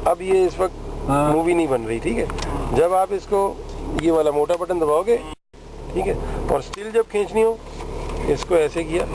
अब ये इस वक्त मूवी नहीं बन रही, ठीक है। जब आप इसको ये वाला मोटा बटन दबाओगे, ठीक है, और स्टिल जब खींचनी हो इसको ऐसे किया,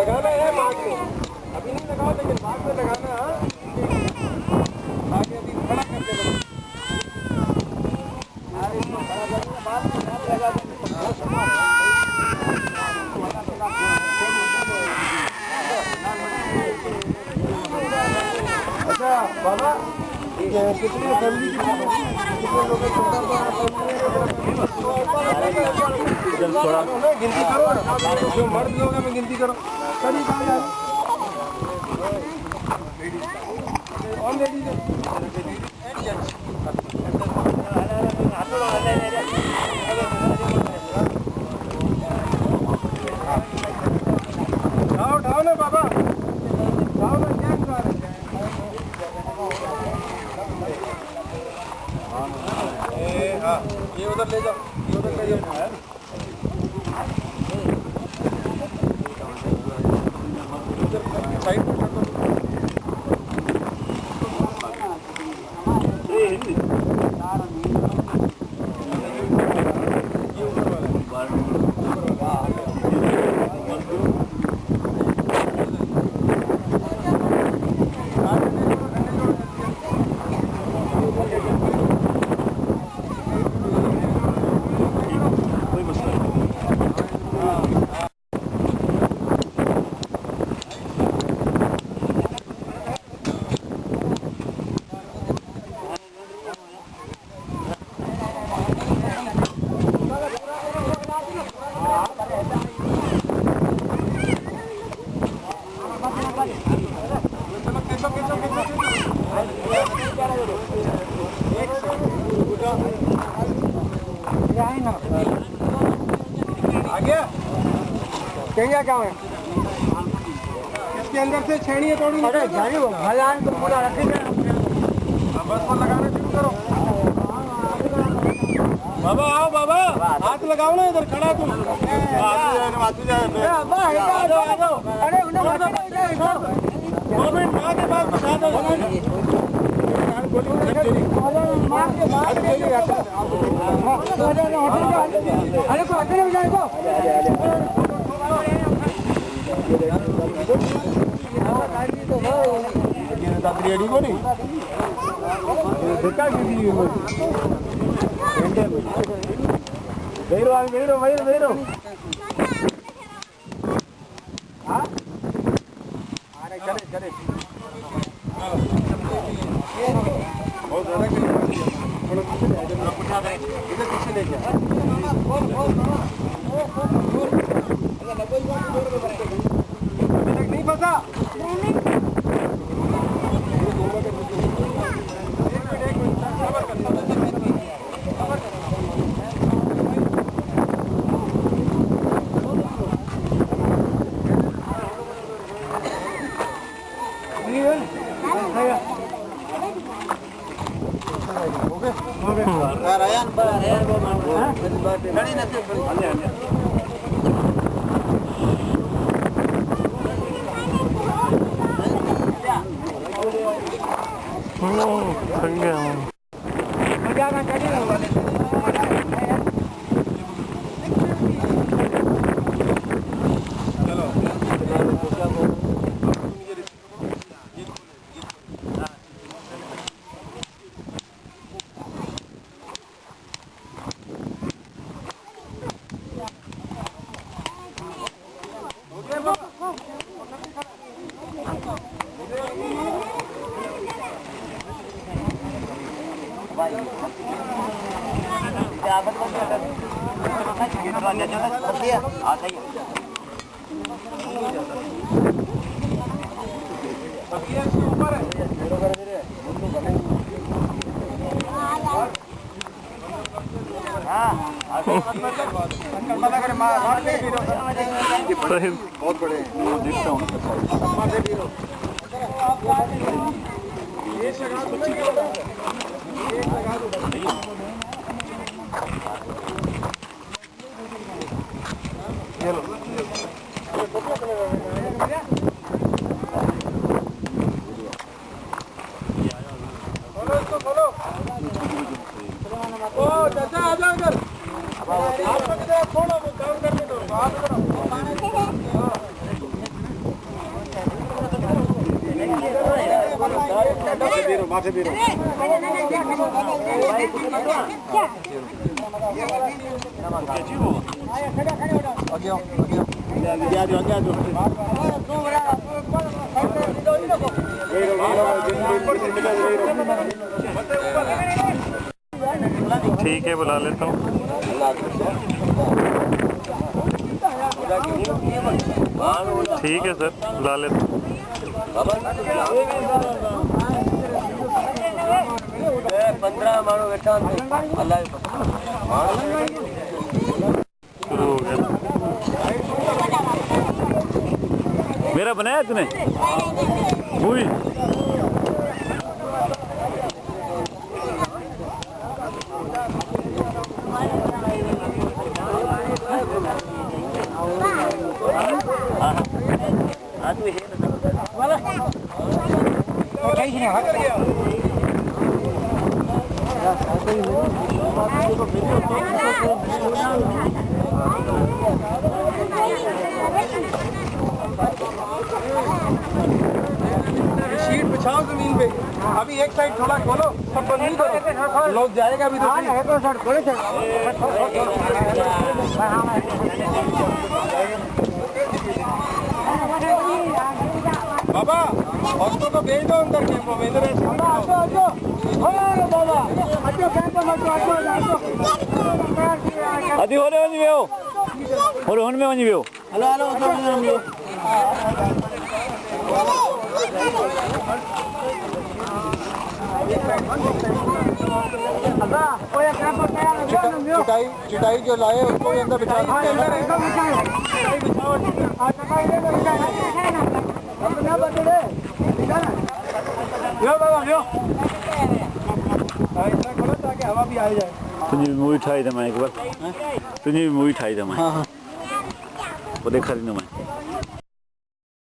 लगाना है बाद में, अभी नहीं लगाओ लेकिन बाद में लगाना है। आगे अभी खड़ा कर देना, अच्छा बाबा कितनी फैमिली कितने लोग गिनती करो, जो मर्द लोग हैं गिनती करो, सभी ऑन लेडीज उठाओ ना बाबा, उठाओ ना, क्या उठा रहे हैं? हाँ ये उधर ले जाओ, ये उधर ले जाओ, साइड पर कर दो। क्या काम है इसके अंदर से छेड़ी है थोड़ी, अरे भगवान तो पूरा रखेगा, बस पर लगाना शुरू करो। बाबा आओ बाबा, हाथ लगाओ ना, इधर खड़ा तुम, अरे 2 मिनट माँ के बाद बता दो, अरे को अकेले में जाएगा रेडी को नहीं देखा किसी वेरो हाँ अरे करे बहुत ज़्यादा इधर पीछे ले गया, नहीं फंसा, भाई बहुत बड़े माथे भी ठीक है, बुला लेता हूँ। ठीक है सर, बुला लेता हूँ। शुरू हो गया। मेरा बनाया तूने? मूवी शीट बिछाओ जमीन पे। अभी एक साइड थोड़ा खोलो, सब बंद नहीं करो, लोग जाएगा अभी तो। बाबा उसको तो भेज दो अंदर कैंपो में, इधर ऐसे अभी हो रहे वही हो में वही हो। हेलो चिटाई जो लाए उसको अंदर बिठा ताकि हवा भी आ जाए। तुझे मूवी ठाई था मैं एक बार, तुझे मूवी ठाई था मैं, वो देखा रही ना मैं।